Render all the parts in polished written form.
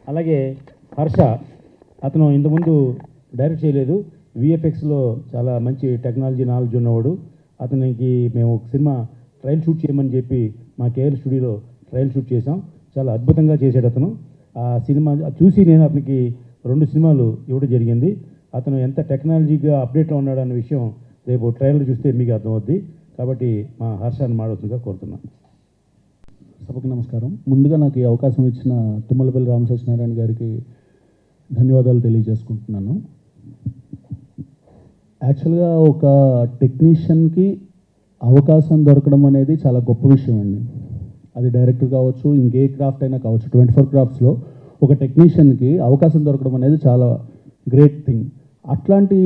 అలాగే హర్ష, అతను ఇంతకుముందు డైరెక్ట్ చేయలేదు, విఎఫ్ఎక్స్లో చాలా మంచి టెక్నాలజీ నాలెడ్జ్ ఉన్నవాడు. అతనికి మేము ఒక సినిమా ట్రయల్ షూట్ చేయమని చెప్పి మా కేఎల్ స్టూడియోలో ట్రయల్ షూట్ చేసాం. చాలా అద్భుతంగా చేశాడు అతను. ఆ సినిమా చూసి నేను అతనికి 2 సినిమాలు ఇవ్వడం జరిగింది. అతను ఎంత టెక్నాలజీగా అప్డేట్లో ఉన్నాడన్న విషయం రేపు ట్రయల్ చూస్తే మీకు అర్థమవుద్ది. కాబట్టి మా హర్షాన్ని మాడవచ్చుగా కోరుతున్నాం. సభకు నమస్కారం. ముందుగా నాకు ఈ అవకాశం ఇచ్చిన తుమ్మలపల్లి రామసత్యనారాయణ గారికి ధన్యవాదాలు తెలియజేసుకుంటున్నాను. యాక్చువల్గా ఒక టెక్నీషియన్కి అవకాశం దొరకడం అనేది చాలా గొప్ప విషయం అండి. అది డైరెక్టర్ కావచ్చు, ఇంకే క్రాఫ్ట్ అయినా కావచ్చు, 24 క్రాఫ్ట్స్లో ఒక టెక్నీషియన్కి అవకాశం దొరకడం అనేది చాలా గ్రేట్ థింగ్. అట్లాంటి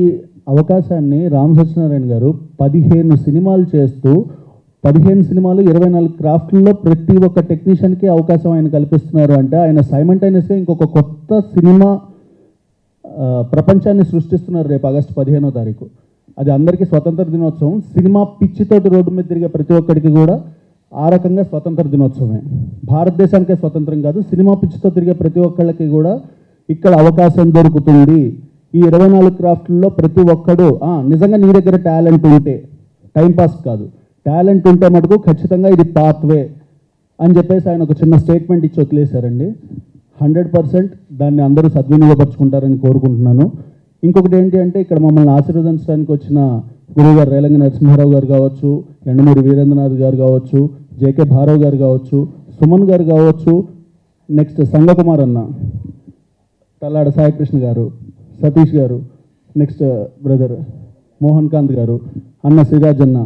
అవకాశాన్ని రామసత్యనారాయణ గారు 15 సినిమాలు చేస్తూ 15 సినిమాలు 24 క్రాఫ్ట్లలో ప్రతి ఒక్క టెక్నీషియన్కి అవకాశం ఆయన కల్పిస్తున్నారు అంటే ఆయన సైమల్టేనియస్గా ఇంకొక కొత్త సినిమా ప్రపంచాన్ని సృష్టిస్తున్నారు రేపు ఆగస్టు 15వ తారీఖు. అది అందరికీ స్వతంత్ర దినోత్సవం. సినిమా పిచ్చితోటి రోడ్డు మీద తిరిగే ప్రతి ఒక్కరికి కూడా ఆ రకంగా స్వతంత్ర దినోత్సవమే. భారతదేశానికే స్వతంత్రం కాదు, సినిమా పిచ్చితో తిరిగే ప్రతి ఒక్కళ్ళకి కూడా ఇక్కడ అవకాశం దొరుకుతుంది. ఈ 24 క్రాఫ్ట్లలో ప్రతి ఒక్కడు నిజంగా నీ దగ్గర టాలెంట్ ఉంటే, టైంపాస్ కాదు, టాలెంట్ ఉంటే మటుకు ఖచ్చితంగా ఇది పాత్వే అని చెప్పేసి ఆయన ఒక చిన్న స్టేట్మెంట్ ఇచ్చి వదిలేశారండి. 100% దాన్ని అందరూ సద్వినియోగపరుచుకుంటారని కోరుకుంటున్నాను. ఇంకొకటి ఏంటి అంటే ఇక్కడ మమ్మల్ని ఆశీర్వదించడానికి వచ్చిన గురువు గారు రేలంగి నరసింహారావు గారు కావచ్చు, ఎండమూరి వీరేంద్రనాథ్ గారు కావచ్చు, జేకే భారవ్ గారు కావచ్చు, సుమన్ గారు కావచ్చు, నెక్స్ట్ సంగకుమార్ అన్న, తల్లాడ సాయికృష్ణ గారు, సతీష్ గారు, నెక్స్ట్ బ్రదర్ మోహన్ కాంత్ గారు, అన్న సిరాజ్ అన్న,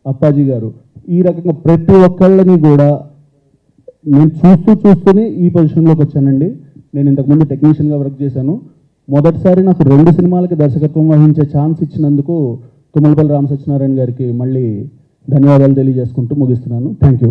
అప్పాజీ గారు, ఈ రకంగా ప్రతి ఒక్కళ్ళని కూడా నేను చూస్తూనే ఈ పొజిషన్లోకి వచ్చానండి. నేను ఇంతకుముందు టెక్నీషియన్గా వర్క్ చేశాను. మొదటిసారి నాకు 2 సినిమాలకి దర్శకత్వం వహించే ఛాన్స్ ఇచ్చినందుకు తుమ్మలపల్లి రామసత్యనారాయణ గారికి మళ్ళీ ధన్యవాదాలు తెలియజేసుకుంటూ ముగిస్తున్నాను. Thank you.